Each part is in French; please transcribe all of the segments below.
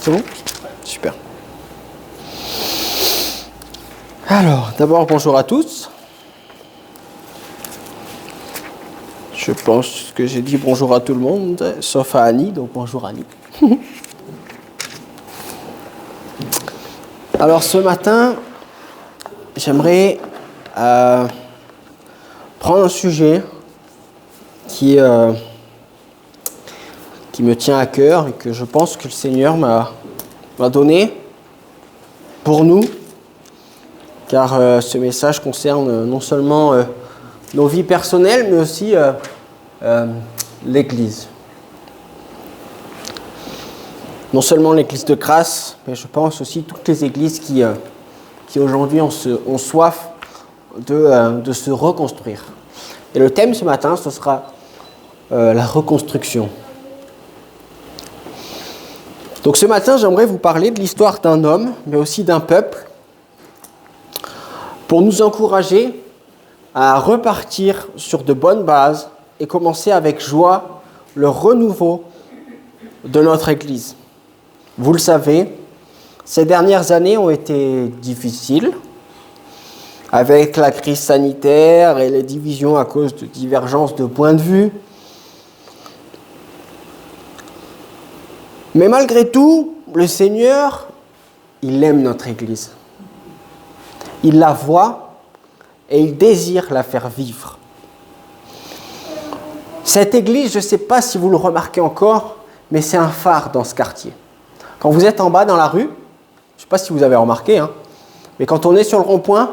C'est bon? Super. Alors, d'abord, bonjour à tous. Je pense que j'ai dit bonjour à tout le monde, sauf à Annie, donc bonjour Annie. Alors, ce matin, j'aimerais prendre un sujet qui me tient à cœur et que je pense que le Seigneur m'a donné pour nous, car ce message concerne non seulement nos vies personnelles, mais aussi l'Église. Non seulement l'Église de grâce, mais je pense aussi toutes les églises qui aujourd'hui ont soif de se reconstruire. Et le thème ce matin, ce sera la reconstruction. Donc ce matin, j'aimerais vous parler de l'histoire d'un homme, mais aussi d'un peuple, pour nous encourager à repartir sur de bonnes bases et commencer avec joie le renouveau de notre Église. Vous le savez, ces dernières années ont été difficiles, avec la crise sanitaire et les divisions à cause de divergences de points de vue. Mais malgré tout, le Seigneur, il aime notre Église. Il la voit et il désire la faire vivre. Cette Église, je ne sais pas si vous le remarquez encore, mais c'est un phare dans ce quartier. Quand vous êtes en bas dans la rue, je ne sais pas si vous avez remarqué, mais quand on est sur le rond-point,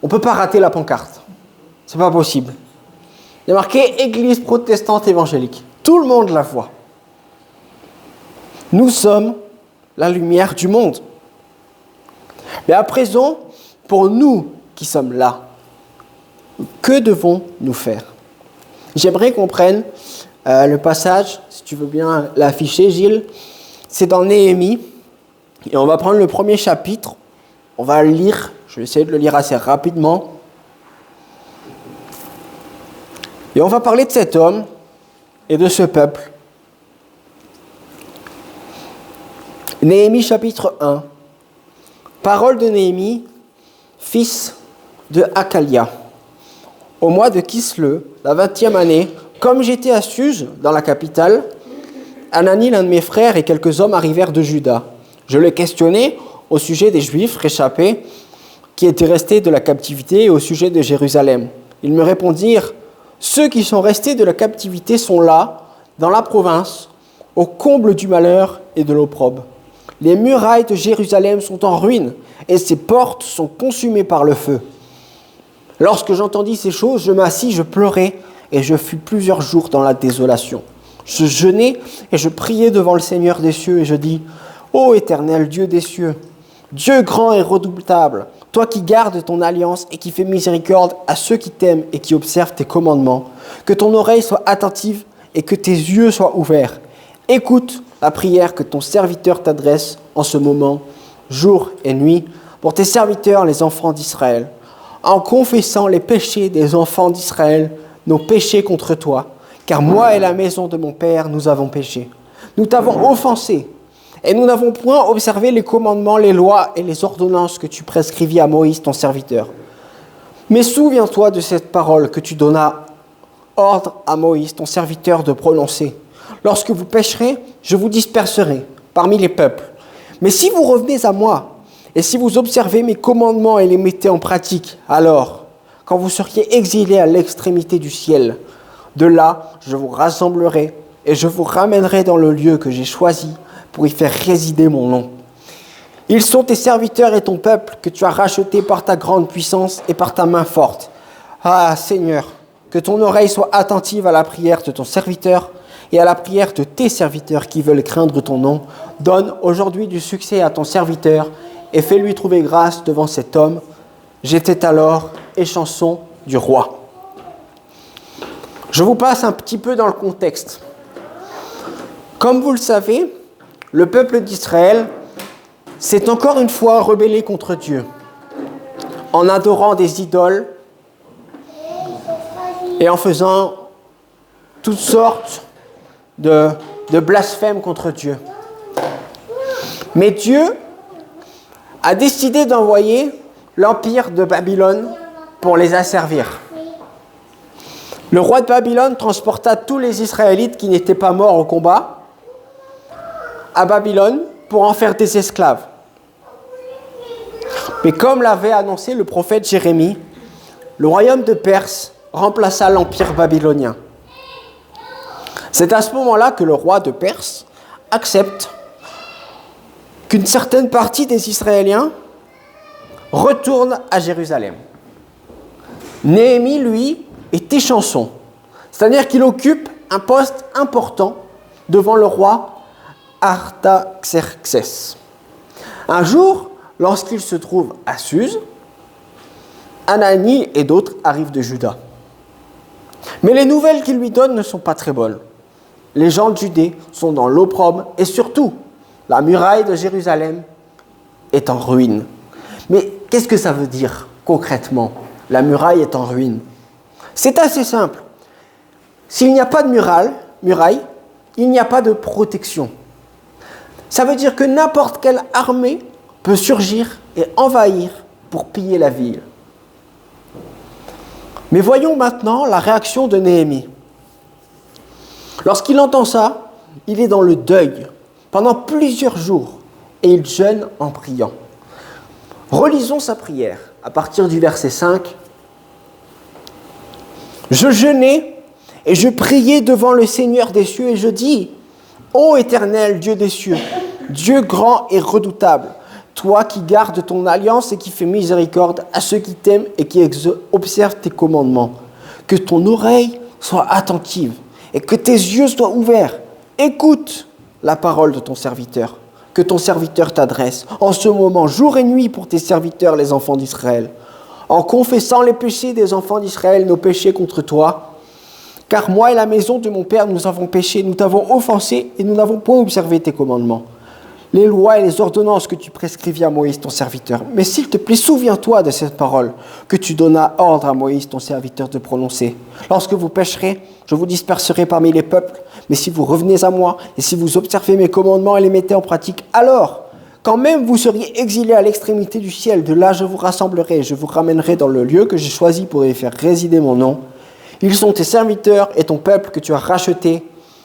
on ne peut pas rater la pancarte. Ce n'est pas possible. Il y a marqué « Église protestante évangélique ». Tout le monde la voit. Nous sommes la lumière du monde. Mais à présent, pour nous qui sommes là, que devons-nous faire? J'aimerais qu'on prenne le passage, si tu veux bien l'afficher, Gilles. C'est dans Néhémie. Et on va prendre le premier chapitre. On va le lire. Je vais essayer de le lire assez rapidement. Et on va parler de cet homme et de ce peuple. Néhémie chapitre 1. Parole de Néhémie, fils de Hakalia. Au mois de Kisleu, la 20e année, comme j'étais à Suse, dans la capitale, Anani, l'un de mes frères, et quelques hommes arrivèrent de Juda. Je les questionnai au sujet des Juifs réchappés qui étaient restés de la captivité et au sujet de Jérusalem. Ils me répondirent, « Ceux qui sont restés de la captivité sont là, dans la province, au comble du malheur et de l'opprobre. Les murailles de Jérusalem sont en ruine et ses portes sont consumées par le feu. » Lorsque j'entendis ces choses, je m'assis, je pleurais et je fus plusieurs jours dans la désolation. Je jeûnais et je priais devant le Seigneur des cieux et je dis, « Ô Éternel Dieu des cieux, Dieu grand et redoutable, toi qui gardes ton alliance et qui fais miséricorde à ceux qui t'aiment et qui observent tes commandements, que ton oreille soit attentive et que tes yeux soient ouverts. Écoute la prière que ton serviteur t'adresse en ce moment, jour et nuit, pour tes serviteurs, les enfants d'Israël, en confessant les péchés des enfants d'Israël, nos péchés contre toi, car moi et la maison de mon Père, nous avons péché. Nous t'avons offensé, et nous n'avons point observé les commandements, les lois et les ordonnances que tu prescrivis à Moïse, ton serviteur. Mais souviens-toi de cette parole que tu donnas ordre à Moïse, ton serviteur, de prononcer. Lorsque vous pécherez, je vous disperserai parmi les peuples. Mais si vous revenez à moi, et si vous observez mes commandements et les mettez en pratique, alors, quand vous seriez exilés à l'extrémité du ciel, de là, je vous rassemblerai et je vous ramènerai dans le lieu que j'ai choisi pour y faire résider mon nom. Ils sont tes serviteurs et ton peuple que tu as racheté par ta grande puissance et par ta main forte. Ah, Seigneur, que ton oreille soit attentive à la prière de ton serviteur et à la prière de tes serviteurs qui veulent craindre ton nom. Donne aujourd'hui du succès à ton serviteur et fais-lui trouver grâce devant cet homme. J'étais alors et chanson du roi. Je vous passe un petit peu dans le contexte. Comme vous le savez, le peuple d'Israël s'est encore une fois rebellé contre Dieu en adorant des idoles et en faisant toutes sortes de blasphèmes contre Dieu. Mais Dieu a décidé d'envoyer l'empire de Babylone pour les asservir. Le roi de Babylone transporta tous les Israélites qui n'étaient pas morts au combat à Babylone pour en faire des esclaves. Mais comme l'avait annoncé le prophète Jérémie, le royaume de Perse remplaça l'empire babylonien. C'est à ce moment-là que le roi de Perse accepte qu'une certaine partie des Israéliens retourne à Jérusalem. Néhémie, lui, est échanson, c'est-à-dire qu'il occupe un poste important devant le roi Artaxerxès. Un jour, lorsqu'il se trouve à Suse, Anani et d'autres arrivent de Juda. Mais les nouvelles qu'il lui donne ne sont pas très bonnes. Les gens de Judée sont dans l'opprobre et surtout, la muraille de Jérusalem est en ruine. Mais qu'est-ce que ça veut dire concrètement? La muraille est en ruine. C'est assez simple. S'il n'y a pas de muraille, il n'y a pas de protection. Ça veut dire que n'importe quelle armée peut surgir et envahir pour piller la ville. Mais voyons maintenant la réaction de Néhémie. Lorsqu'il entend ça, il est dans le deuil pendant plusieurs jours et il jeûne en priant. Relisons sa prière à partir du verset 5. Je jeûnais et je priais devant le Seigneur des cieux et je dis, ô Éternel, Dieu des cieux, Dieu grand et redoutable, toi qui gardes ton alliance et qui fais miséricorde à ceux qui t'aiment et qui observent tes commandements, que ton oreille soit attentive et que tes yeux soient ouverts. Écoute la parole de ton serviteur, que ton serviteur t'adresse en ce moment, jour et nuit pour tes serviteurs, les enfants d'Israël, en confessant les péchés des enfants d'Israël, nos péchés contre toi. Car moi et la maison de mon père, nous avons péché, nous t'avons offensé et nous n'avons point observé tes commandements, les lois et les ordonnances que tu prescrivis à Moïse, ton serviteur. Mais s'il te plaît, souviens-toi de cette parole que tu donnas ordre à Moïse, ton serviteur, de prononcer. Lorsque vous pécherez, je vous disperserai parmi les peuples, mais si vous revenez à moi et si vous observez mes commandements et les mettez en pratique, alors, quand même vous seriez exilés à l'extrémité du ciel, de là je vous rassemblerai, je vous ramènerai dans le lieu que j'ai choisi pour y faire résider mon nom. Ils sont tes serviteurs et ton peuple que tu as racheté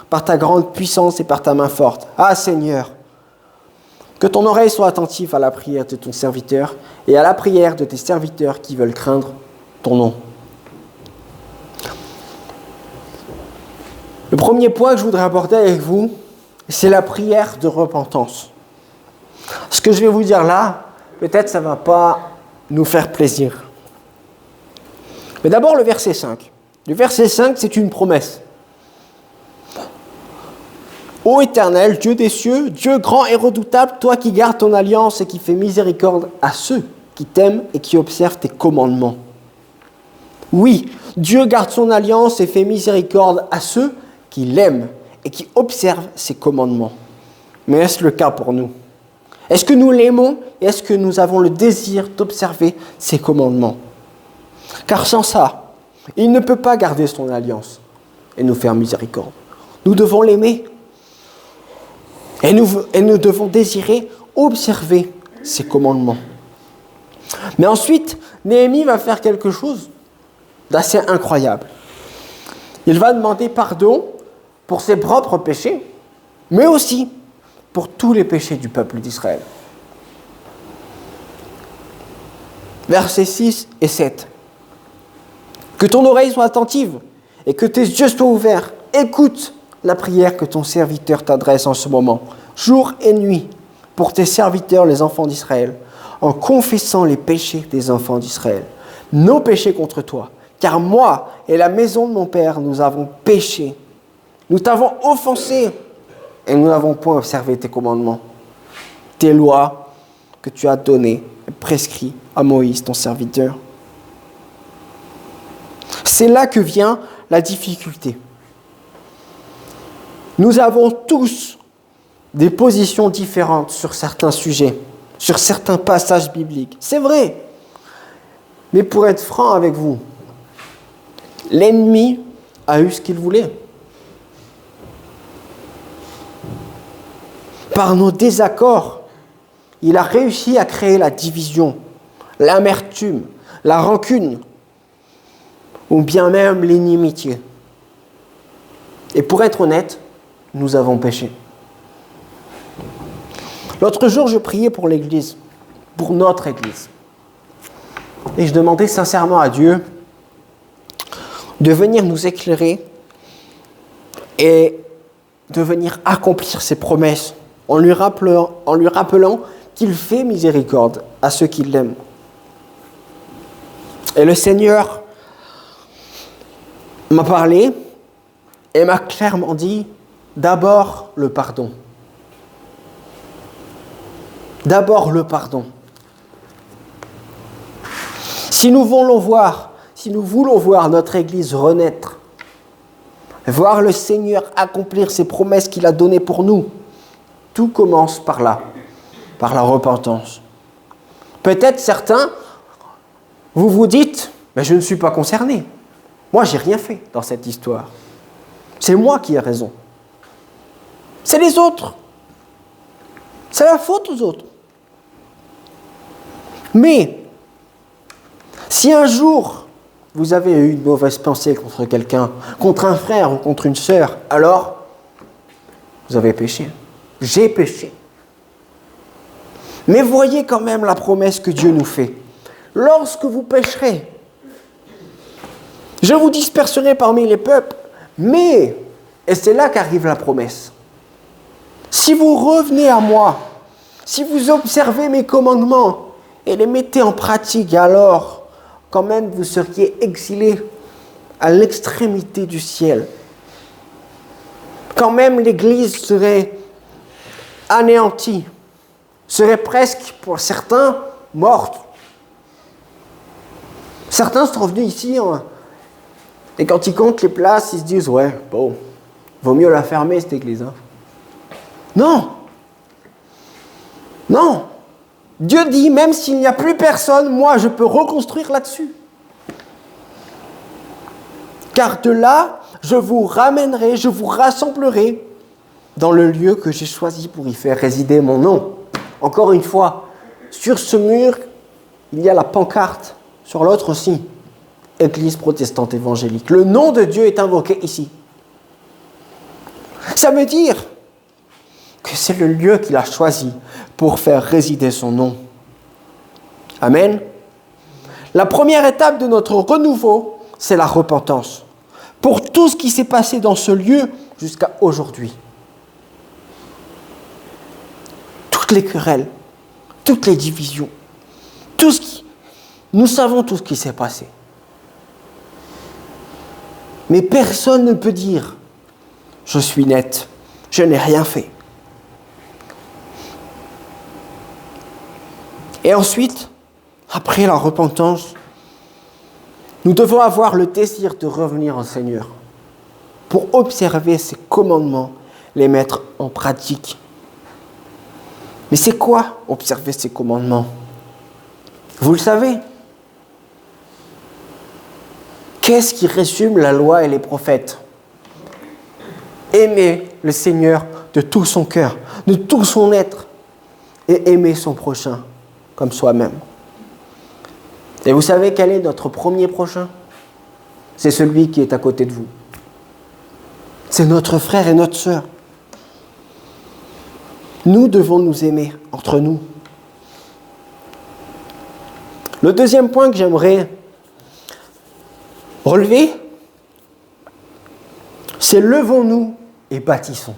par ta grande puissance et par ta main forte. Ah Seigneur, que ton oreille soit attentive à la prière de ton serviteur et à la prière de tes serviteurs qui veulent craindre ton nom. Le premier point que je voudrais aborder avec vous, c'est la prière de repentance. Ce que je vais vous dire là, peut-être ça ne va pas nous faire plaisir. Mais d'abord le verset 5. Le verset 5, c'est une promesse. Ô Éternel, Dieu des cieux, Dieu grand et redoutable, toi qui gardes ton alliance et qui fais miséricorde à ceux qui t'aiment et qui observent tes commandements. Oui, Dieu garde son alliance et fait miséricorde à ceux qui l'aiment et qui observent ses commandements. Mais est-ce le cas pour nous? Est-ce que nous l'aimons et est-ce que nous avons le désir d'observer ses commandements? Car sans ça, il ne peut pas garder son alliance et nous faire miséricorde. Nous devons l'aimer et nous devons désirer observer ses commandements. Mais ensuite, Néhémie va faire quelque chose d'assez incroyable. Il va demander pardon pour ses propres péchés, mais aussi pour tous les péchés du peuple d'Israël. Versets 6 et 7. Que ton oreille soit attentive et que tes yeux soient ouverts. Écoute la prière que ton serviteur t'adresse en ce moment, jour et nuit, pour tes serviteurs, les enfants d'Israël, en confessant les péchés des enfants d'Israël, nos péchés contre toi. Car moi et la maison de mon père, nous avons péché. Nous t'avons offensé et nous n'avons point observé tes commandements, tes lois que tu as données et prescrites à Moïse, ton serviteur. C'est là que vient la difficulté. Nous avons tous des positions différentes sur certains sujets, sur certains passages bibliques. C'est vrai. Mais pour être franc avec vous, l'ennemi a eu ce qu'il voulait. Par nos désaccords, il a réussi à créer la division, l'amertume, la rancune, ou bien même l'inimitié. Et pour être honnête, nous avons péché. L'autre jour, je priais pour l'Église, pour notre Église. Et je demandais sincèrement à Dieu de venir nous éclairer et de venir accomplir ses promesses en lui rappelant qu'il fait miséricorde à ceux qui l'aiment. Et le Seigneur m'a parlé et m'a clairement dit, d'abord le pardon. D'abord le pardon. Si nous voulons voir notre Église renaître, voir le Seigneur accomplir ses promesses qu'il a données pour nous, tout commence par là, par la repentance. Peut-être certains, vous vous dites, mais je ne suis pas concerné. Moi, j'ai rien fait dans cette histoire. C'est moi qui ai raison. C'est les autres. C'est la faute aux autres. Mais, si un jour, vous avez eu une mauvaise pensée contre quelqu'un, contre un frère ou contre une sœur, alors, vous avez péché. J'ai péché. Mais voyez quand même la promesse que Dieu nous fait. Lorsque vous pécherez, je vous disperserai parmi les peuples, mais, et c'est là qu'arrive la promesse, si vous revenez à moi, si vous observez mes commandements et les mettez en pratique, alors, quand même, vous seriez exilés à l'extrémité du ciel. Quand même, l'Église serait anéantie, serait presque, pour certains, morte. Certains sont revenus ici, et quand ils comptent les places, ils se disent, ouais, bon, vaut mieux la fermer, cette Église. Hein. Non. Non. Dieu dit, même s'il n'y a plus personne, moi, je peux reconstruire là-dessus. Car de là, je vous ramènerai, je vous rassemblerai dans le lieu que j'ai choisi pour y faire résider mon nom. Encore une fois, sur ce mur, il y a la pancarte, sur l'autre aussi, Église protestante évangélique. Le nom de Dieu est invoqué ici. Ça veut dire que c'est le lieu qu'il a choisi pour faire résider son nom. Amen. La première étape de notre renouveau, c'est la repentance. Pour tout ce qui s'est passé dans ce lieu jusqu'à aujourd'hui. Toutes les querelles, toutes les divisions, nous savons tout ce qui s'est passé. Mais personne ne peut dire « Je suis net, je n'ai rien fait ». Et ensuite, après la repentance, nous devons avoir le désir de revenir au Seigneur pour observer ses commandements, les mettre en pratique. Mais c'est quoi observer ses commandements? Vous le savez. Qu'est-ce qui résume la loi et les prophètes? Aimer le Seigneur de tout son cœur, de tout son être, et aimer son prochain comme soi-même. Et vous savez quel est notre premier prochain? C'est celui qui est à côté de vous. C'est notre frère et notre sœur. Nous devons nous aimer entre nous. Le deuxième point que j'aimerais relever, c'est levons-nous et bâtissons.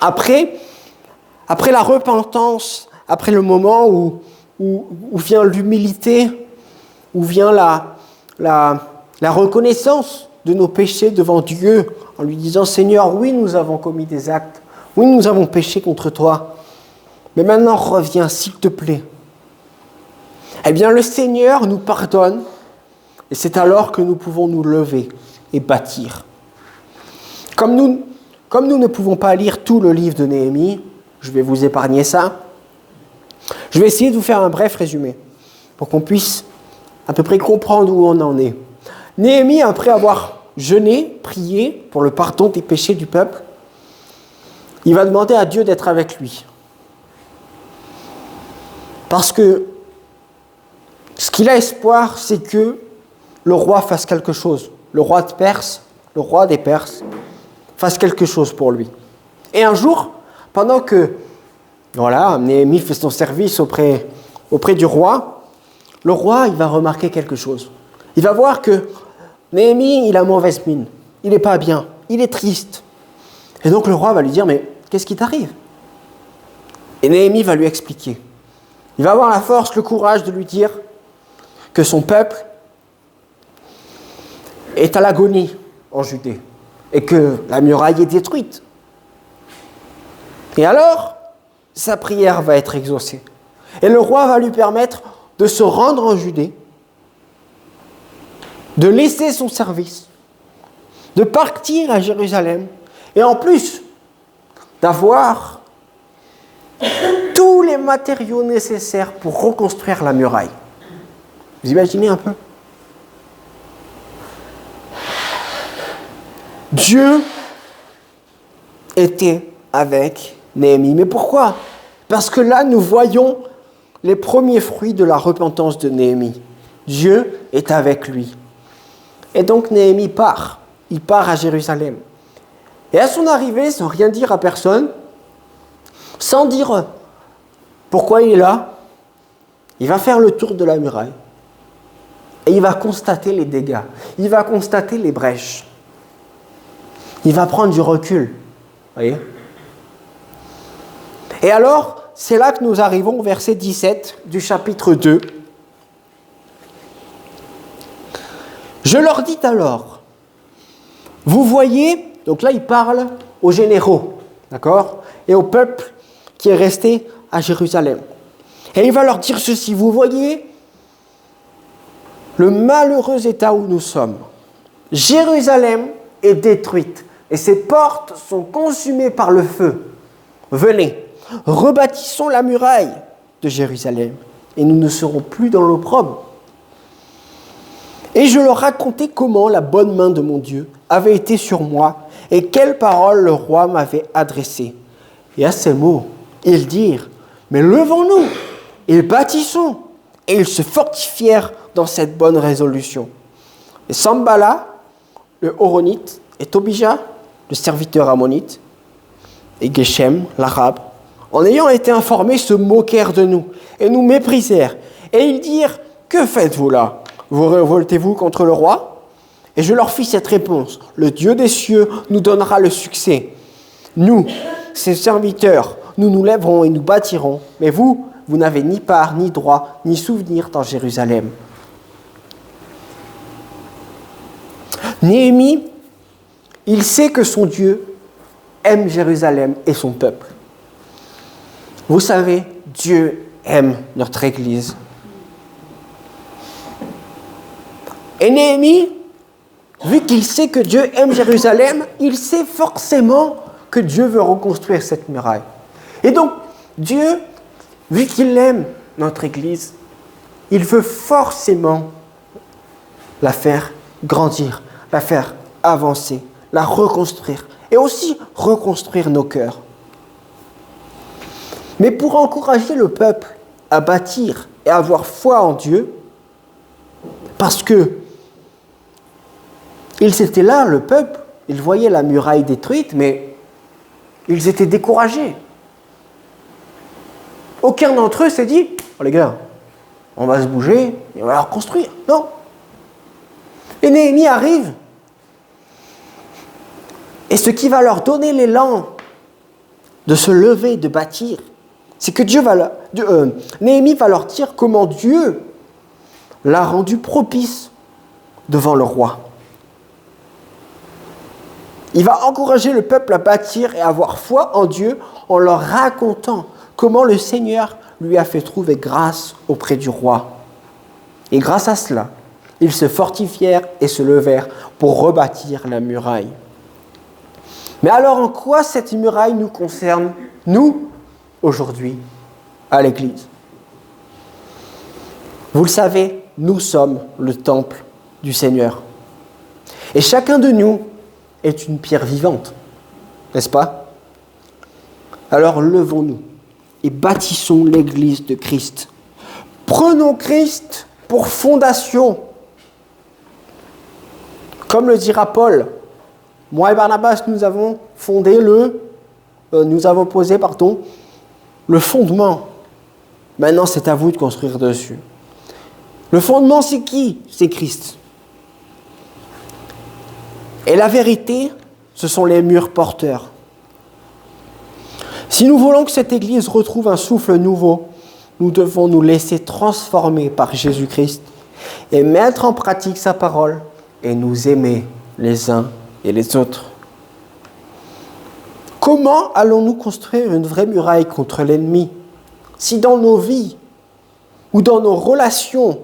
Après la repentance, après le moment où vient l'humilité, où vient la reconnaissance de nos péchés devant Dieu, en lui disant « Seigneur, oui, nous avons commis des actes, oui, nous avons péché contre toi, mais maintenant reviens, s'il te plaît. » Eh bien, le Seigneur nous pardonne, et c'est alors que nous pouvons nous lever et bâtir. Comme nous ne pouvons pas lire tout le livre de Néhémie, je vais vous épargner ça, je vais essayer de vous faire un bref résumé, pour qu'on puisse à peu près comprendre où on en est. Néhémie, après avoir jeûné, prié pour le pardon des péchés du peuple, il va demander à Dieu d'être avec lui. Parce que ce qu'il a espoir, c'est que le roi fasse quelque chose. Le roi des Perses, fasse quelque chose pour lui. Et un jour, pendant que Néhémie fait son service auprès du roi, le roi, il va remarquer quelque chose. Il va voir que Néhémie, il a mauvaise mine. Il n'est pas bien. Il est triste. Et donc le roi va lui dire, mais qu'est-ce qui t'arrive? Et Néhémie va lui expliquer. Il va avoir la force, le courage de lui dire que son peuple est à l'agonie en Judée et que la muraille est détruite. Et alors, sa prière va être exaucée. Et le roi va lui permettre de se rendre en Judée, de laisser son service, de partir à Jérusalem, et en plus d'avoir tous les matériaux nécessaires pour reconstruire la muraille. Vous imaginez un peu? Dieu était avec Néhémie. Mais pourquoi? Parce que là, nous voyons les premiers fruits de la repentance de Néhémie. Dieu est avec lui. Et donc Néhémie part. Il part à Jérusalem. Et à son arrivée, sans rien dire à personne, sans dire pourquoi il est là, il va faire le tour de la muraille. Et il va constater les dégâts. Il va constater les brèches. Il va prendre du recul. Voyez? Et alors, c'est là que nous arrivons au verset 17 du chapitre 2. Je leur dis alors, vous voyez, donc là il parle aux généraux, d'accord, et au peuple qui est resté à Jérusalem. Et il va leur dire ceci, vous voyez le malheureux état où nous sommes. Jérusalem est détruite et ses portes sont consumées par le feu. Venez, rebâtissons la muraille de Jérusalem et nous ne serons plus dans l'opprobre. Et je leur racontai comment la bonne main de mon Dieu avait été sur moi et quelles paroles le roi m'avait adressées. Et à ces mots, ils dirent, mais levons-nous et bâtissons. Et ils se fortifièrent dans cette bonne résolution. Et Sambala, le Horonite, et Tobija, le serviteur ammonite, et Geshem, l'arabe, en ayant été informés, se moquèrent de nous et nous méprisèrent. Et ils dirent, que faites-vous là? Vous révoltez-vous contre le roi? Et je leur fis cette réponse, le Dieu des cieux nous donnera le succès. Nous, ses serviteurs, nous nous lèverons et nous bâtirons, mais vous n'avez ni part, ni droit, ni souvenir dans Jérusalem. Néhémie, il sait que son Dieu aime Jérusalem et son peuple. Vous savez, Dieu aime notre Église. Et Néhémie, vu qu'il sait que Dieu aime Jérusalem, il sait forcément que Dieu veut reconstruire cette muraille. Et donc, Dieu, vu qu'il aime notre Église, il veut forcément la faire grandir, la faire avancer, la reconstruire et aussi reconstruire nos cœurs. Mais pour encourager le peuple à bâtir et à avoir foi en Dieu, parce que ils étaient là, le peuple, ils voyaient la muraille détruite, mais ils étaient découragés. Aucun d'entre eux s'est dit, oh les gars, on va se bouger et on va la reconstruire. Non. Et Néhémie arrive. Et ce qui va leur donner l'élan de se lever, de bâtir, c'est que Néhémie va leur dire comment Dieu l'a rendu propice devant le roi. Il va encourager le peuple à bâtir et à avoir foi en Dieu en leur racontant comment le Seigneur lui a fait trouver grâce auprès du roi. Et grâce à cela, ils se fortifièrent et se levèrent pour rebâtir la muraille. Mais alors en quoi cette muraille nous concerne, nous, aujourd'hui, à l'Église? Vous le savez, nous sommes le temple du Seigneur. Et chacun de nous est une pierre vivante, n'est-ce pas? Alors levons-nous et bâtissons l'Église de Christ Prenons Christ pour fondation. Comme le dira Paul, moi et Barnabas, nous avons posé le fondement. Maintenant, c'est à vous de construire dessus. Le fondement, c'est qui? C'est Christ. Et la vérité, ce sont les murs porteurs. Si nous voulons que cette Église retrouve un souffle nouveau, nous devons nous laisser transformer par Jésus-Christ et mettre en pratique sa parole et nous aimer les uns et les autres. Comment allons-nous construire une vraie muraille contre l'ennemi si dans nos vies ou dans nos relations,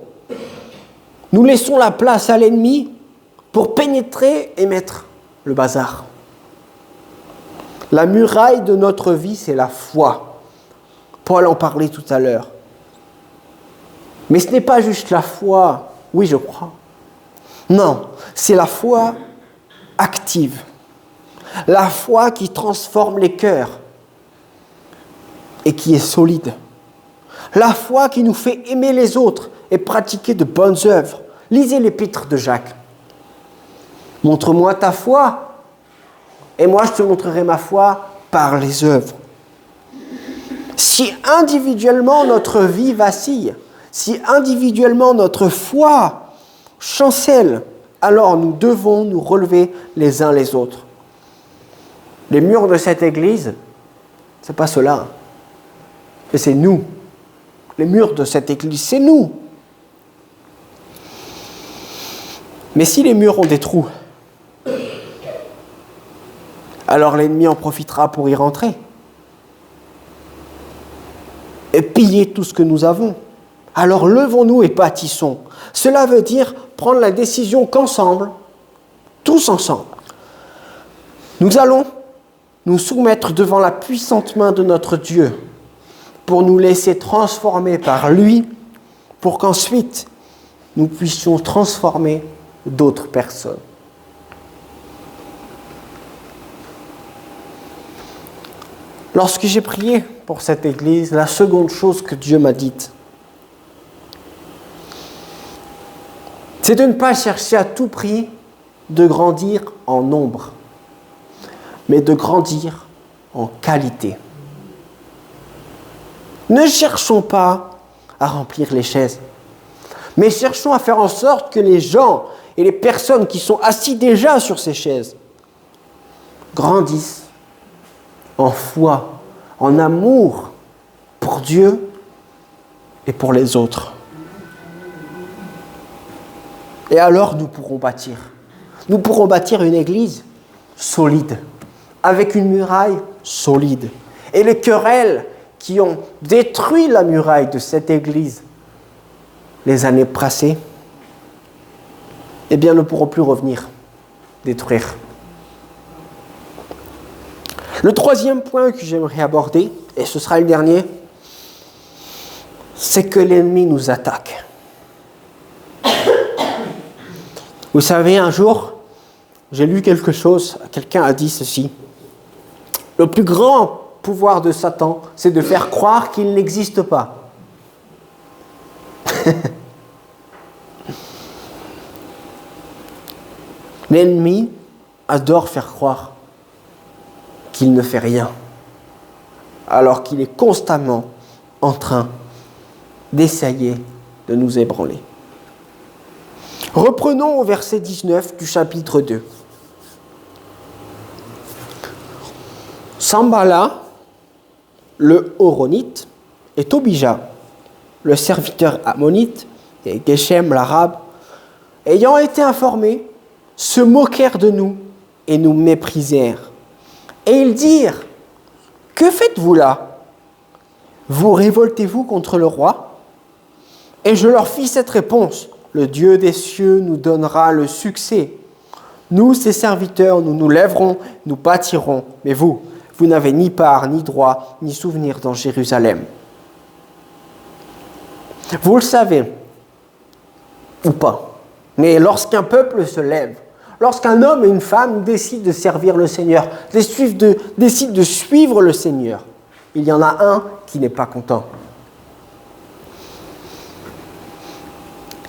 nous laissons la place à l'ennemi pour pénétrer et mettre le bazar? La muraille de notre vie, c'est la foi. Paul en parlait tout à l'heure. Mais ce n'est pas juste la foi, oui je crois. Non, c'est la foi active. La foi qui transforme les cœurs et qui est solide. La foi qui nous fait aimer les autres et pratiquer de bonnes œuvres. Lisez l'épître de Jacques. Montre-moi ta foi et moi je te montrerai ma foi par les œuvres. Si individuellement notre vie vacille, si individuellement notre foi chancelle, alors nous devons nous relever les uns les autres. Les murs de cette église, ce n'est pas cela. Et c'est nous. Les murs de cette église, c'est nous. Mais si les murs ont des trous, alors l'ennemi en profitera pour y rentrer et piller tout ce que nous avons. Alors levons-nous et bâtissons. Cela veut dire prendre la décision qu'ensemble, tous ensemble, nous allons nous soumettre devant la puissante main de notre Dieu pour nous laisser transformer par lui, pour qu'ensuite nous puissions transformer d'autres personnes. Lorsque j'ai prié pour cette église, la seconde chose que Dieu m'a dite, c'est de ne pas chercher à tout prix de grandir en nombre, mais de grandir en qualité. Ne cherchons pas à remplir les chaises, mais cherchons à faire en sorte que les gens et les personnes qui sont assis déjà sur ces chaises grandissent en foi, en amour pour Dieu et pour les autres. Et alors nous pourrons bâtir. Nous pourrons bâtir une église solide, avec une muraille solide. Et les querelles qui ont détruit la muraille de cette église les années passées, eh bien ne pourront plus revenir détruire. Le troisième point que j'aimerais aborder, et ce sera le dernier, c'est que l'ennemi nous attaque. Vous savez, un jour, j'ai lu quelque chose, quelqu'un a dit ceci. Le plus grand pouvoir de Satan, c'est de faire croire qu'il n'existe pas. L'ennemi adore faire croire qu'il ne fait rien, alors qu'il est constamment en train d'essayer de nous ébranler. Reprenons au verset 19 du chapitre 2. Sambala, le Horonite, et Tobija, le serviteur ammonite, et Geshem l'arabe, ayant été informés, se moquèrent de nous et nous méprisèrent. Et ils dirent, « Que faites-vous là? Vous révoltez-vous contre le roi ?» Et je leur fis cette réponse, « Le Dieu des cieux nous donnera le succès. Nous, ses serviteurs, nous nous lèverons, nous bâtirons. Mais vous, vous n'avez ni part, ni droit, ni souvenir dans Jérusalem. » Vous le savez, ou pas, mais lorsqu'un peuple se lève, lorsqu'un homme et une femme décident de servir le Seigneur, décident de suivre le Seigneur, il y en a un qui n'est pas content.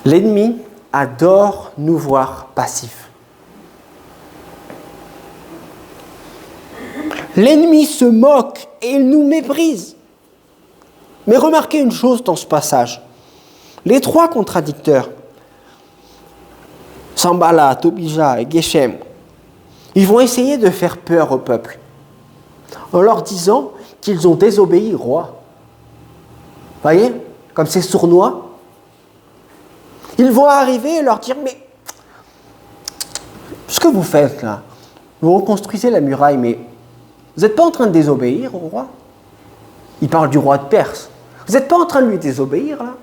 L'ennemi adore nous voir passifs. L'ennemi se moque et il nous méprise. Mais remarquez une chose dans ce passage. Les trois contradicteurs, Sanballat, Tobija et Geshem, ils vont essayer de faire peur au peuple en leur disant qu'ils ont désobéi au roi. Voyez, comme c'est sournois. Ils vont arriver et leur dire, mais ce que vous faites là, vous reconstruisez la muraille, mais vous n'êtes pas en train de désobéir au roi? Il parle du roi de Perse. Vous n'êtes pas en train de lui désobéir là?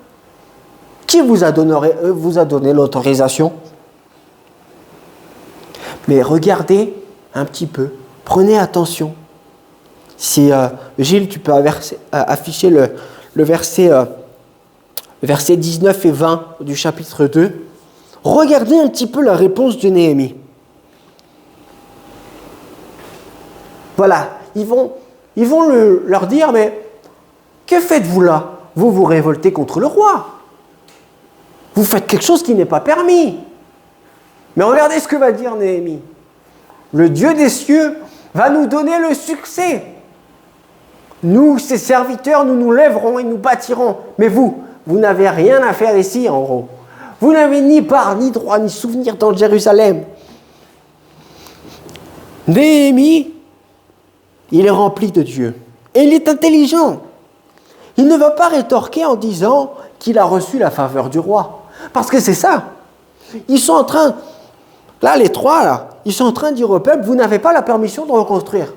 Qui vous a donné l'autorisation? Mais regardez un petit peu, prenez attention. Si Gilles, tu peux afficher le verset 19 et 20 du chapitre 2. Regardez un petit peu la réponse de Néhémie. Voilà, ils vont leur dire, mais que faites-vous là? Vous vous révoltez contre le roi. Vous faites quelque chose qui n'est pas permis. Mais regardez ce que va dire Néhémie. Le Dieu des cieux va nous donner le succès. Nous, ses serviteurs, nous nous lèverons et nous bâtirons. Mais vous n'avez rien à faire ici, en gros. Vous n'avez ni part, ni droit, ni souvenir dans Jérusalem. Néhémie, il est rempli de Dieu. Et il est intelligent. Il ne va pas rétorquer en disant qu'il a reçu la faveur du roi. Parce que c'est ça. Ils sont en train, là les trois, là, ils sont en train de dire au peuple, vous n'avez pas la permission de reconstruire.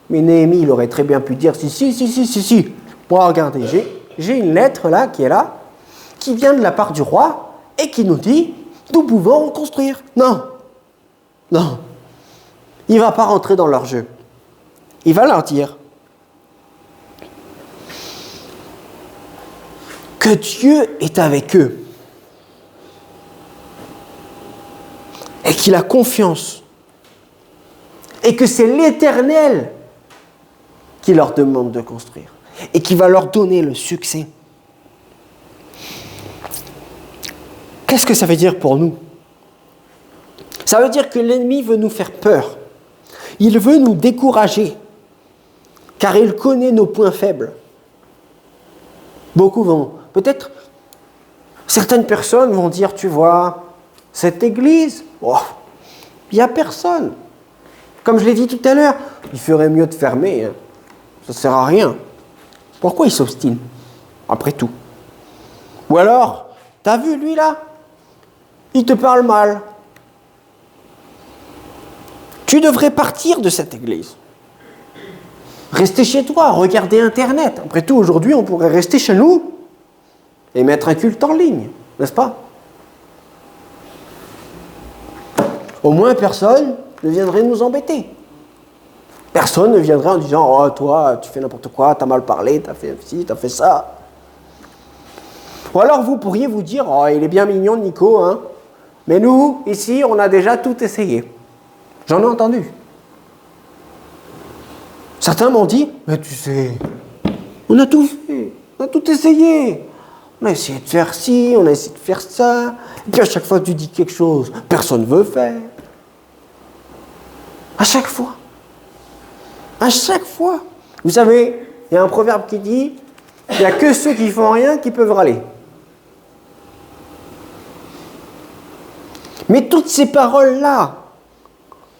Mais Néhémie, il aurait très bien pu dire, si. Moi, regardez, j'ai une lettre là, qui est là, qui vient de la part du roi, et qui nous dit, nous pouvons reconstruire. Non. Il ne va pas rentrer dans leur jeu. Il va leur dire que Dieu est avec eux et qu'il a confiance et que c'est l'Éternel qui leur demande de construire et qui va leur donner le succès. Qu'est-ce que ça veut dire pour nous? Ça veut dire que l'ennemi veut nous faire peur. Il veut nous décourager, car il connaît nos points faibles. Beaucoup vont, peut-être, certaines personnes vont dire, tu vois, cette église, il n'y a personne. Comme je l'ai dit tout à l'heure, il ferait mieux de fermer, hein. Ça ne sert à rien. Pourquoi il s'obstine, après tout? Ou alors, t'as vu lui là? Il te parle mal. Tu devrais partir de cette église. Rester chez toi, regarder Internet. Après tout, aujourd'hui, on pourrait rester chez nous et mettre un culte en ligne, n'est-ce pas? Au moins, personne ne viendrait nous embêter. Personne ne viendrait en disant « Oh, toi, tu fais n'importe quoi, t'as mal parlé, t'as fait ci, t'as fait ça. » Ou alors, vous pourriez vous dire « Oh, il est bien mignon, Nico, hein. Mais nous, ici, on a déjà tout essayé. » J'en ai entendu. Certains m'ont dit, mais tu sais, on a tout fait, on a tout essayé. On a essayé de faire ci, on a essayé de faire ça. Et puis à chaque fois que tu dis quelque chose, personne ne veut faire. À chaque fois. À chaque fois. Vous savez, il y a un proverbe qui dit, il n'y a que ceux qui font rien qui peuvent râler. Mais toutes ces paroles-là,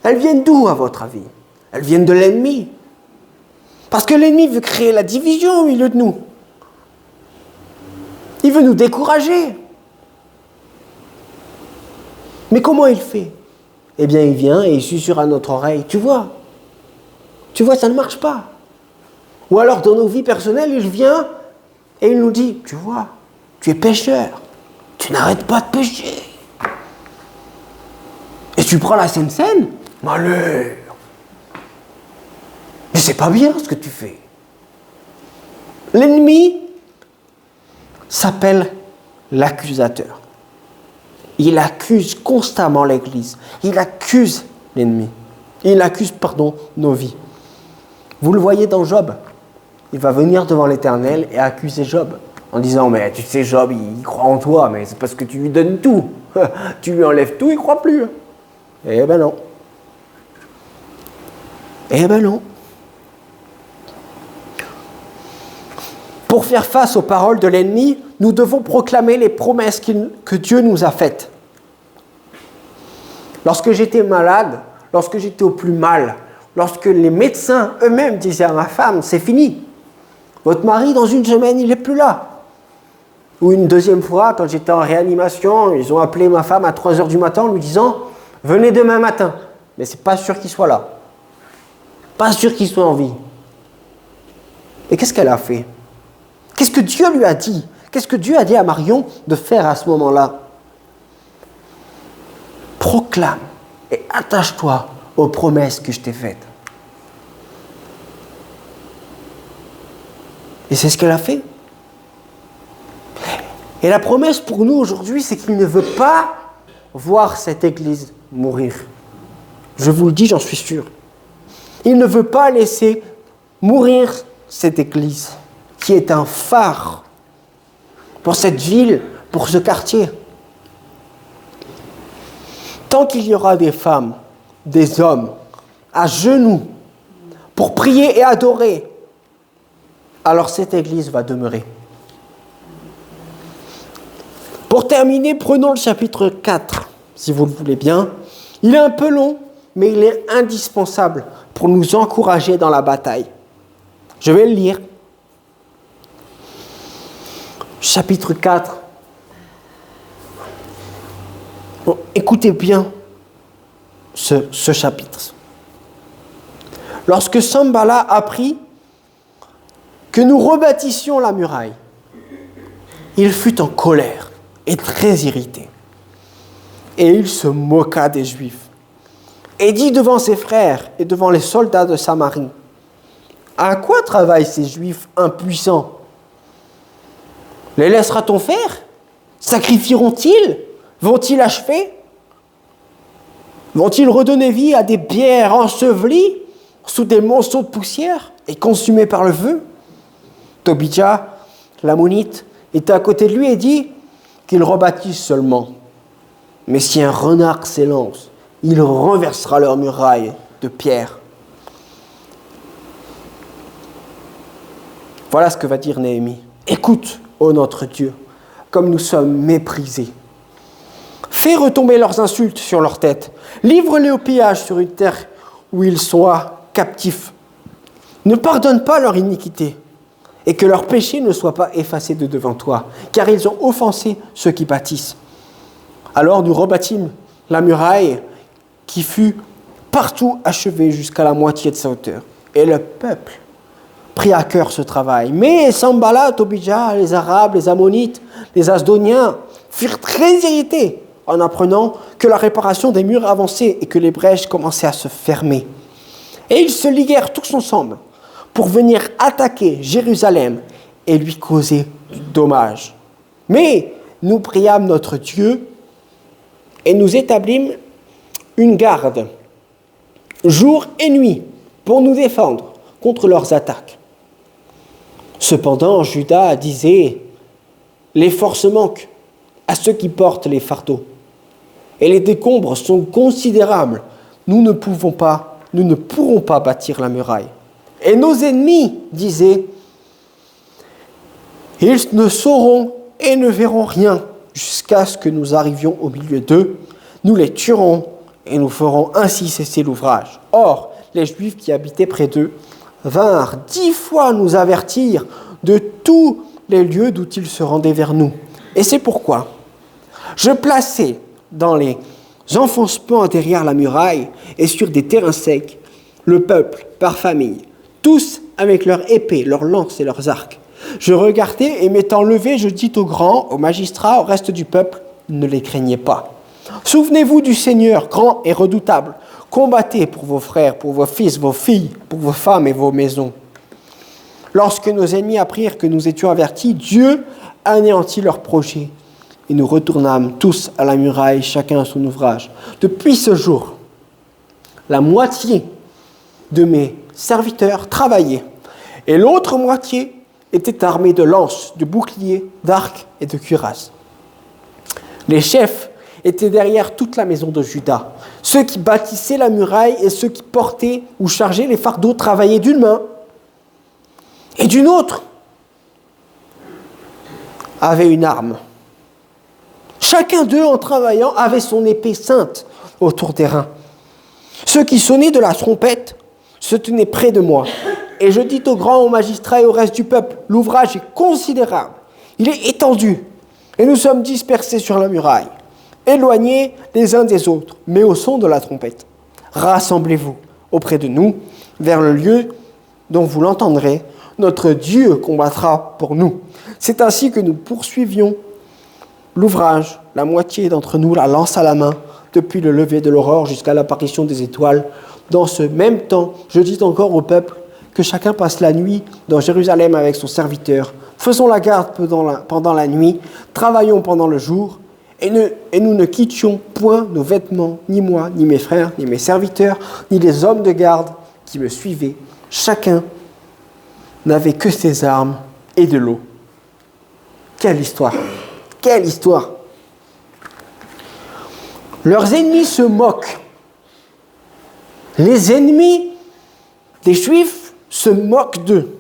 elles viennent d'où, à votre avis? Elles viennent de l'ennemi. Parce que l'ennemi veut créer la division au milieu de nous. Il veut nous décourager. Mais comment il fait? Eh bien, il vient et il susurre à notre oreille. Tu vois, ça ne marche pas. Ou alors, dans nos vies personnelles, il vient et il nous dit, tu vois, tu es pécheur. Tu n'arrêtes pas de pécher. Et tu prends la Sainte-Seine, malheur. Mais c'est pas bien ce que tu fais. L'ennemi s'appelle l'accusateur. Il accuse constamment l'Église. Il accuse l'ennemi. Il accuse, nos vies. Vous le voyez dans Job. Il va venir devant l'Éternel et accuser Job en disant « Mais tu sais, Job, il croit en toi, mais c'est parce que tu lui donnes tout. Tu lui enlèves tout, il ne croit plus. » Eh ben non. Eh ben non. Pour faire face aux paroles de l'ennemi, nous devons proclamer les promesses que Dieu nous a faites. Lorsque j'étais malade, lorsque j'étais au plus mal, lorsque les médecins eux-mêmes disaient à ma femme « C'est fini, votre mari, dans une semaine, il n'est plus là ». Ou une deuxième fois, quand j'étais en réanimation, ils ont appelé ma femme à 3h du matin en lui disant « Venez demain matin ». Mais c'est pas sûr qu'il soit là. Pas sûr qu'il soit en vie. Et qu'est-ce qu'elle a fait? Qu'est-ce que Dieu lui a dit? Qu'est-ce que Dieu a dit à Marion de faire à ce moment-là? Proclame et attache-toi aux promesses que je t'ai faites. Et c'est ce qu'elle a fait. Et la promesse pour nous aujourd'hui, c'est qu'il ne veut pas voir cette église mourir. Je vous le dis, j'en suis sûr. Il ne veut pas laisser mourir cette église, qui est un phare pour cette ville, pour ce quartier. Tant qu'il y aura des femmes, des hommes, à genoux, pour prier et adorer, alors cette église va demeurer. Pour terminer, prenons le chapitre 4, si vous le voulez bien. Il est un peu long, mais il est indispensable pour nous encourager dans la bataille. Je vais le lire. Chapitre 4. Bon, écoutez bien ce chapitre. Lorsque Sanballat apprit que nous rebâtissions la muraille, il fut en colère et très irrité. Et il se moqua des Juifs et dit devant ses frères et devant les soldats de Samarie: à quoi travaillent ces Juifs impuissants? Les laissera-t-on faire? Sacrifieront-ils? Vont-ils achever? Vont-ils redonner vie à des pierres ensevelies sous des monceaux de poussière et consumées par le feu? Tobija, l'ammonite, était à côté de lui et dit qu'ils rebâtissent seulement. Mais si un renard s'élance, il renversera leurs murailles de pierre. Voilà ce que va dire Néhémie. Écoute, ô notre Dieu, comme nous sommes méprisés. Fais retomber leurs insultes sur leur tête. Livre-les au pillage sur une terre où ils soient captifs. Ne pardonne pas leur iniquité et que leurs péchés ne soient pas effacés de devant toi, car ils ont offensé ceux qui bâtissent. Alors nous rebâtîmes la muraille qui fut partout achevée jusqu'à la moitié de sa hauteur. Et le peuple prit à cœur ce travail. Mais Sanballat, Tobija, les Arabes, les Ammonites, les Asdoniens furent très irrités en apprenant que la réparation des murs avançait et que les brèches commençaient à se fermer. Et ils se liguèrent tous ensemble pour venir attaquer Jérusalem et lui causer du dommage. Mais nous priâmes notre Dieu et nous établîmes une garde, jour et nuit, pour nous défendre contre leurs attaques. Cependant, Juda disait: les forces manquent à ceux qui portent les fardeaux, et les décombres sont considérables. Nous ne pourrons pas bâtir la muraille. Et nos ennemis disaient: ils ne sauront et ne verront rien jusqu'à ce que nous arrivions au milieu d'eux. Nous les tuerons et nous ferons ainsi cesser l'ouvrage. Or, les Juifs qui habitaient près d'eux vinrent 10 fois nous avertir de tous les lieux d'où ils se rendaient vers nous. Et c'est pourquoi je plaçai dans les enfoncements derrière la muraille et sur des terrains secs le peuple par famille, tous avec leurs épées, leurs lances et leurs arcs. Je regardai et m'étant levé, je dis aux grands, aux magistrats, au reste du peuple: ne les craignez pas. Souvenez-vous du Seigneur, grand et redoutable. Combattez pour vos frères, pour vos fils, vos filles, pour vos femmes et vos maisons. Lorsque nos ennemis apprirent que nous étions avertis, Dieu anéantit leurs projets. Et nous retournâmes tous à la muraille, chacun à son ouvrage. Depuis ce jour, la moitié de mes serviteurs travaillaient, et l'autre moitié étaient armés de lances, de boucliers, d'arcs et de cuirasses. Les chefs étaient derrière toute la maison de Juda. Ceux qui bâtissaient la muraille et ceux qui portaient ou chargeaient les fardeaux travaillaient d'une main et d'une autre avaient une arme. Chacun d'eux, en travaillant, avait son épée sainte autour des reins. Ceux qui sonnaient de la trompette se tenaient près de moi. Et je dis aux grands, aux magistrats et au reste du peuple, l'ouvrage est considérable, il est étendu, et nous sommes dispersés sur la muraille, éloignés les uns des autres, mais au son de la trompette. Rassemblez-vous auprès de nous, vers le lieu dont vous l'entendrez, notre Dieu combattra pour nous. C'est ainsi que nous poursuivions l'ouvrage, la moitié d'entre nous la lance à la main, depuis le lever de l'aurore jusqu'à l'apparition des étoiles. Dans ce même temps, je dis encore au peuple que chacun passe la nuit dans Jérusalem avec son serviteur. Faisons la garde pendant la nuit, travaillons pendant le jour, et nous ne quittions point nos vêtements, ni moi, ni mes frères, ni mes serviteurs, ni les hommes de garde qui me suivaient. Chacun n'avait que ses armes et de l'eau. Quelle histoire! Quelle histoire! Leurs ennemis se moquent. Les ennemis des Juifs se moquent d'eux.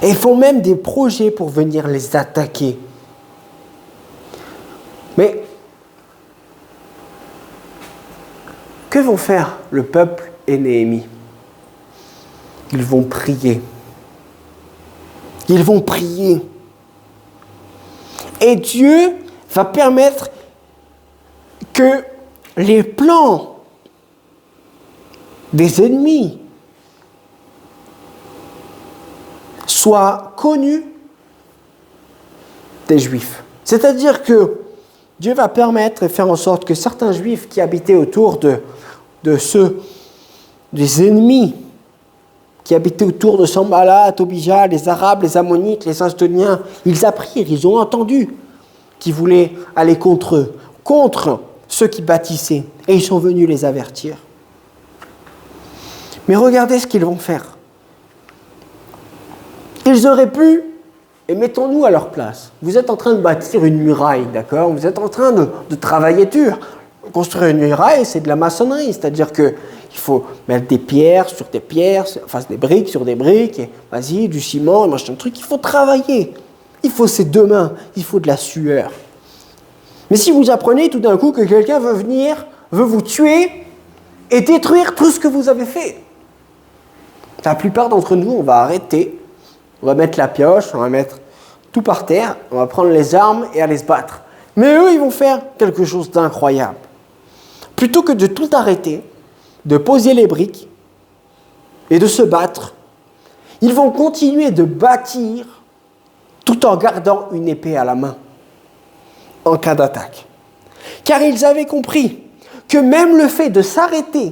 Et font même des projets pour venir les attaquer. Mais que vont faire le peuple et Néhémie? Ils vont prier. Ils vont prier. Et Dieu va permettre que les plans des ennemis soient connus des Juifs. C'est-à-dire que Dieu va permettre et faire en sorte que certains Juifs qui habitaient autour de ceux, des ennemis, qui habitaient autour de Sambala, Tobija, les Arabes, les Ammonites, les Asdoniens, ils apprirent, ils ont entendu qu'ils voulaient aller contre eux, contre ceux qui bâtissaient, et ils sont venus les avertir. Mais regardez ce qu'ils vont faire. Ils auraient pu, et mettons-nous à leur place, vous êtes en train de bâtir une muraille, d'accord? Vous êtes en train de travailler dur. Construire une muraille, c'est de la maçonnerie, c'est-à-dire qu'il faut mettre des pierres sur des pierres, enfin des briques sur des briques, et vas-y, du ciment, machin truc, il faut travailler. Il faut ses deux mains, il faut de la sueur. Mais si vous apprenez tout d'un coup que quelqu'un veut venir, veut vous tuer et détruire tout ce que vous avez fait, la plupart d'entre nous, on va arrêter, on va mettre la pioche, on va mettre tout par terre, on va prendre les armes et aller se battre. Mais eux, ils vont faire quelque chose d'incroyable. Plutôt que de tout arrêter, de poser les briques et de se battre, ils vont continuer de bâtir tout en gardant une épée à la main en cas d'attaque. Car ils avaient compris que même le fait de s'arrêter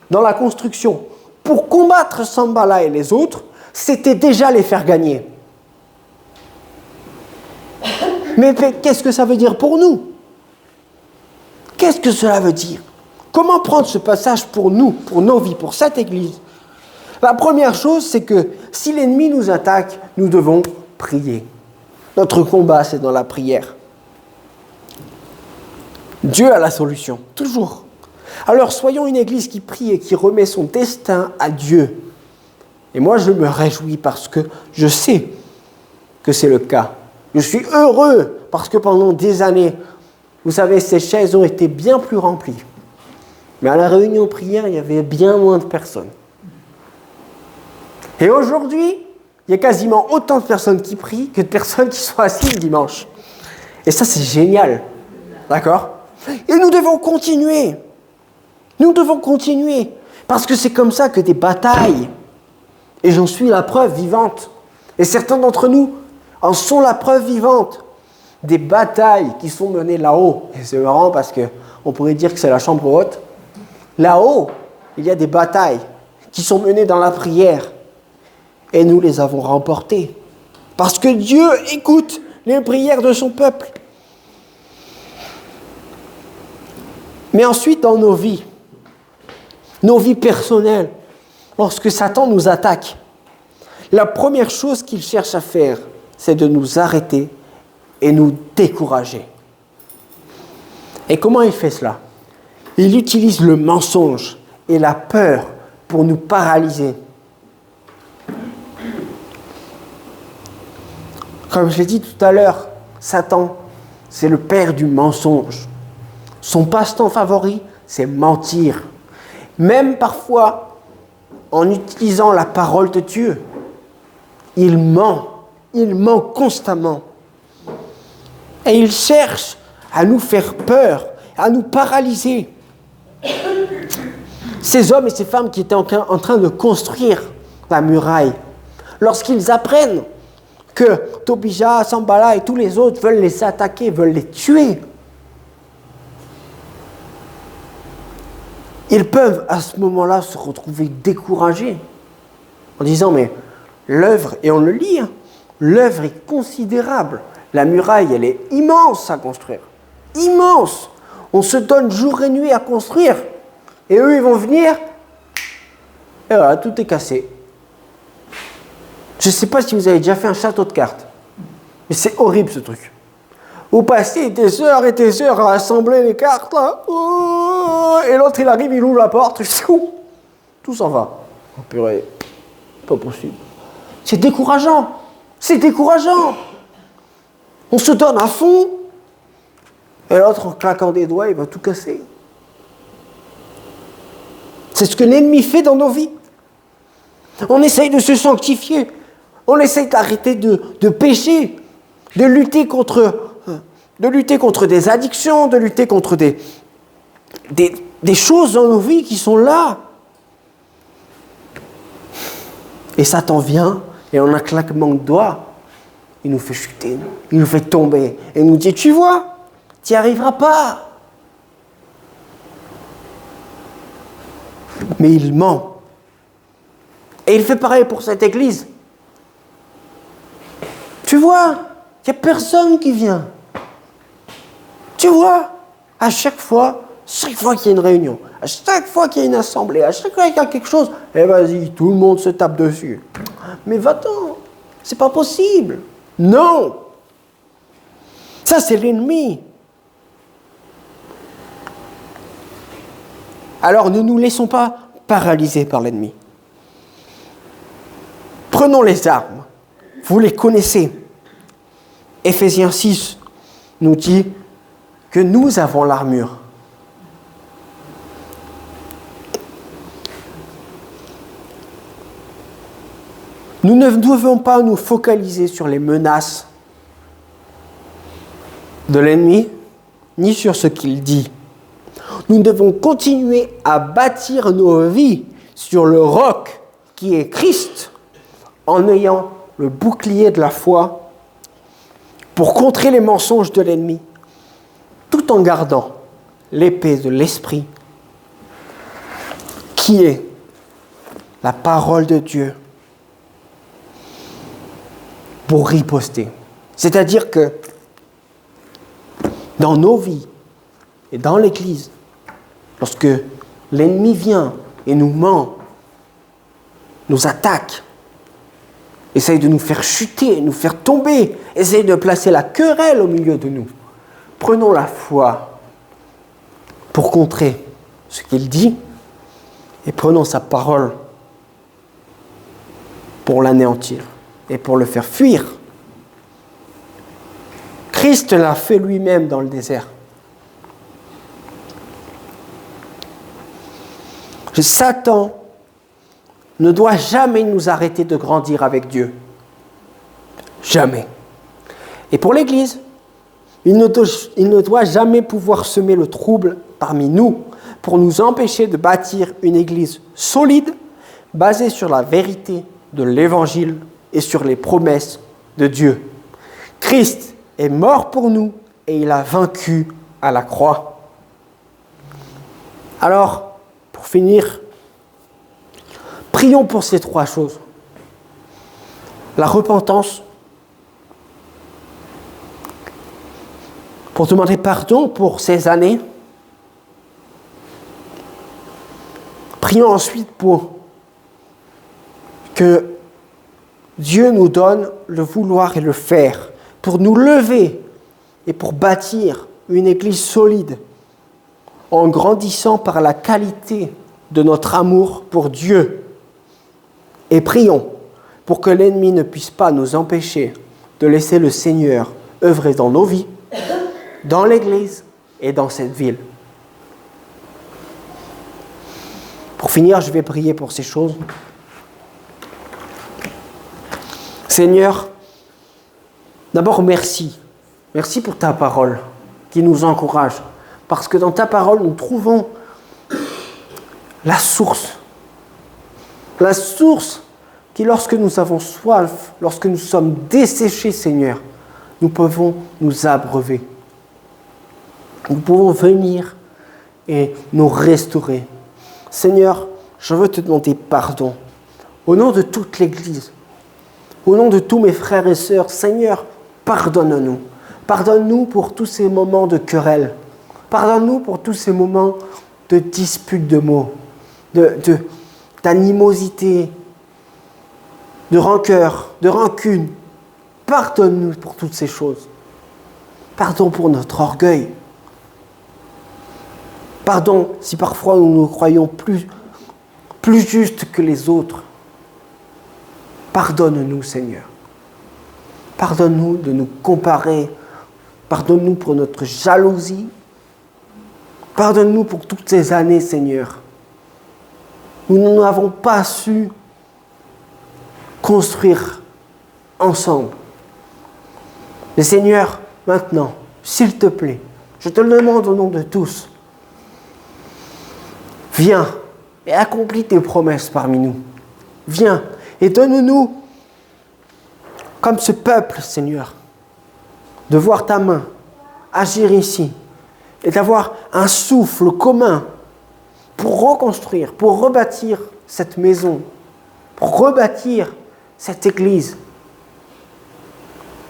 dans la construction pour combattre Sambala et les autres, c'était déjà les faire gagner. Mais qu'est-ce que ça veut dire pour nous? Qu'est-ce que cela veut dire? Comment prendre ce passage pour nous, pour nos vies, pour cette Église? La première chose, c'est que si l'ennemi nous attaque, nous devons prier. Notre combat, c'est dans la prière. Dieu a la solution, toujours. Alors soyons une Église qui prie et qui remet son destin à Dieu. Et moi, je me réjouis parce que je sais que c'est le cas. Je suis heureux parce que pendant des années, vous savez, ces chaises ont été bien plus remplies. Mais à la réunion prière, il y avait bien moins de personnes. Et aujourd'hui, il y a quasiment autant de personnes qui prient que de personnes qui sont assises dimanche. Et ça, c'est génial. D'accord? Et nous devons continuer. Nous devons continuer. Parce que c'est comme ça que des batailles, et j'en suis la preuve vivante, et certains d'entre nous en sont la preuve vivante, des batailles qui sont menées là-haut. Et c'est marrant parce qu'on pourrait dire que c'est la chambre haute. Là-haut, il y a des batailles qui sont menées dans la prière. Et nous les avons remportées. Parce que Dieu écoute les prières de son peuple. Mais ensuite, dans nos vies personnelles, lorsque Satan nous attaque, La première chose qu'il cherche à faire, c'est de nous arrêter et nous décourager. Et comment il fait cela? Il utilise le mensonge et la peur pour nous paralyser. Comme je l'ai dit tout à l'heure, Satan, c'est le père du mensonge. Son passe-temps favori, c'est mentir. Même parfois, en utilisant la parole de Dieu, il ment constamment. Et il cherche à nous faire peur, à nous paralyser. Ces hommes et ces femmes qui étaient en train de construire la muraille, lorsqu'ils apprennent que Tobija, Sambala et tous les autres veulent les attaquer, veulent les tuer, ils peuvent à ce moment-là se retrouver découragés en disant mais l'œuvre, et on le lit, l'œuvre est considérable. La muraille, elle est immense à construire. Immense. On se donne jour et nuit à construire. Et eux, ils vont venir, et voilà, tout est cassé. Je ne sais pas si vous avez déjà fait un château de cartes, mais c'est horrible ce truc. Vous passez des heures et des heures à assembler les cartes, là. Et l'autre, il arrive, il ouvre la porte, tout s'en va. Oh purée, pas possible. C'est décourageant. C'est décourageant. On se donne à fond, et l'autre, en claquant des doigts, il va tout casser. C'est ce que l'ennemi fait dans nos vies. On essaye de se sanctifier. On essaye d'arrêter de pécher, de lutter contre des addictions, de lutter contre des choses dans nos vies qui sont là. Et Satan vient, et en un claquement de doigts, il nous fait chuter, il nous fait tomber, et il nous dit, tu vois, tu n'y arriveras pas. Mais il ment. Et il fait pareil pour cette église. Tu vois, il n'y a personne qui vient. Tu vois, à chaque fois qu'il y a une réunion, à chaque fois qu'il y a une assemblée, à chaque fois qu'il y a quelque chose, eh vas-y, tout le monde se tape dessus. Mais va-t'en, c'est pas possible. Non. Ça, c'est l'ennemi. Alors, ne nous laissons pas paralyser par l'ennemi. Prenons les armes. Vous les connaissez. Éphésiens 6 nous dit que nous avons l'armure. Nous ne devons pas nous focaliser sur les menaces de l'ennemi, ni sur ce qu'il dit. Nous devons continuer à bâtir nos vies sur le roc qui est Christ, en ayant le bouclier de la foi pour contrer les mensonges de l'ennemi, tout en gardant l'épée de l'Esprit, qui est la parole de Dieu, pour riposter. C'est-à-dire que dans nos vies et dans l'Église, lorsque l'ennemi vient et nous ment, nous attaque, essaye de nous faire chuter, nous faire tomber, essaye de placer la querelle au milieu de nous, prenons la foi pour contrer ce qu'il dit et prenons sa parole pour l'anéantir et pour le faire fuir. Christ l'a fait lui-même dans le désert. Satan ne doit jamais nous arrêter de grandir avec Dieu. Jamais. Et pour l'Église, il ne doit jamais pouvoir semer le trouble parmi nous pour nous empêcher de bâtir une Église solide, basée sur la vérité de l'Évangile et sur les promesses de Dieu. Christ est mort pour nous et il a vaincu à la croix. Alors, pour finir, prions pour ces trois choses. La repentance, pour demander pardon pour ces années. Prions ensuite pour que Dieu nous donne le vouloir et le faire pour nous lever et pour bâtir une église solide en grandissant par la qualité de notre amour pour Dieu. Et prions pour que l'ennemi ne puisse pas nous empêcher de laisser le Seigneur œuvrer dans nos vies, dans l'Église et dans cette ville. Pour finir, je vais prier pour ces choses. Seigneur, d'abord merci. Merci pour ta parole qui nous encourage. Parce que dans ta parole, nous trouvons la source. La source qui, lorsque nous avons soif, lorsque nous sommes desséchés, Seigneur, nous pouvons nous abreuver. Nous pouvons venir et nous restaurer. Seigneur, je veux te demander pardon. Au nom de toute l'Église, au nom de tous mes frères et sœurs, Seigneur, pardonne-nous. Pardonne-nous pour tous ces moments de querelle. Pardonne-nous pour tous ces moments de dispute de mots, d'animosité, de rancœur, de rancune. Pardonne-nous pour toutes ces choses. Pardon pour notre orgueil. Pardon si parfois nous nous croyons plus justes que les autres. Pardonne-nous, Seigneur. Pardonne-nous de nous comparer. Pardonne-nous pour notre jalousie. Pardonne-nous pour toutes ces années, Seigneur. Nous n'avons pas su construire ensemble. Mais Seigneur, maintenant, s'il te plaît, je te le demande au nom de tous, viens et accomplis tes promesses parmi nous. Viens et donne-nous, comme ce peuple, Seigneur, de voir ta main agir ici et d'avoir un souffle commun pour reconstruire, pour rebâtir cette maison, pour rebâtir cette église.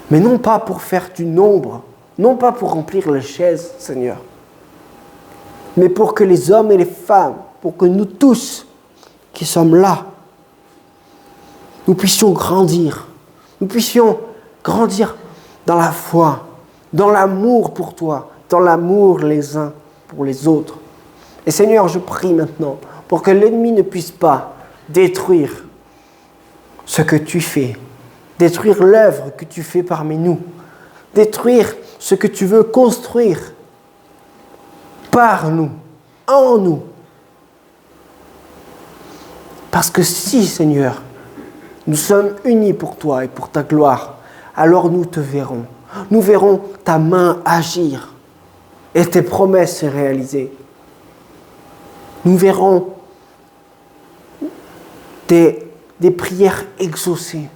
Mais non pas pour faire du nombre, non pas pour remplir les chaises, Seigneur, mais pour que les hommes et les femmes, pour que nous tous qui sommes là, nous puissions grandir. Nous puissions grandir dans la foi, dans l'amour pour toi, dans l'amour les uns pour les autres. Et Seigneur, je prie maintenant pour que l'ennemi ne puisse pas détruire ce que tu fais, détruire l'œuvre que tu fais parmi nous, détruire ce que tu veux construire par nous, en nous. Parce que si, Seigneur, nous sommes unis pour toi et pour ta gloire, alors nous te verrons. Nous verrons ta main agir et tes promesses se réaliser. Nous verrons des prières exaucées.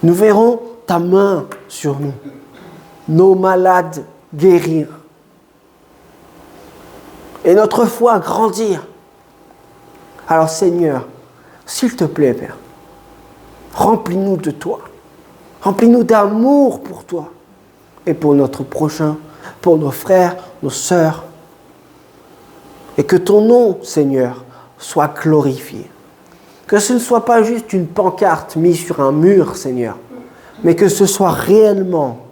Nous verrons ta main sur nous, nos malades guérir et notre foi grandir. Alors Seigneur, s'il te plaît, Père, remplis-nous de toi. Remplis-nous d'amour pour toi et pour notre prochain, pour nos frères, nos sœurs. Et que ton nom, Seigneur, soit glorifié. Que ce ne soit pas juste une pancarte mise sur un mur, Seigneur, mais que ce soit réellement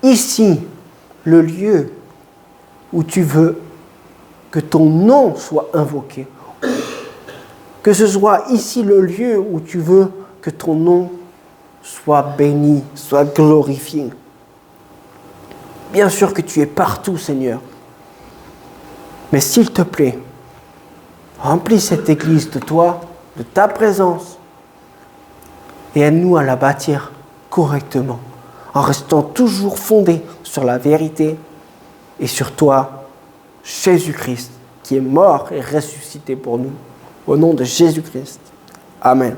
ici le lieu où tu veux que ton nom soit invoqué. Que ce soit ici le lieu où tu veux que ton nom soit béni, soit glorifié. Bien sûr que tu es partout, Seigneur. Mais s'il te plaît, remplis cette église de toi, de ta présence, et aide-nous à la bâtir correctement, en restant toujours fondés sur la vérité et sur toi, Jésus-Christ, qui est mort et ressuscité pour nous. Au nom de Jésus-Christ. Amen.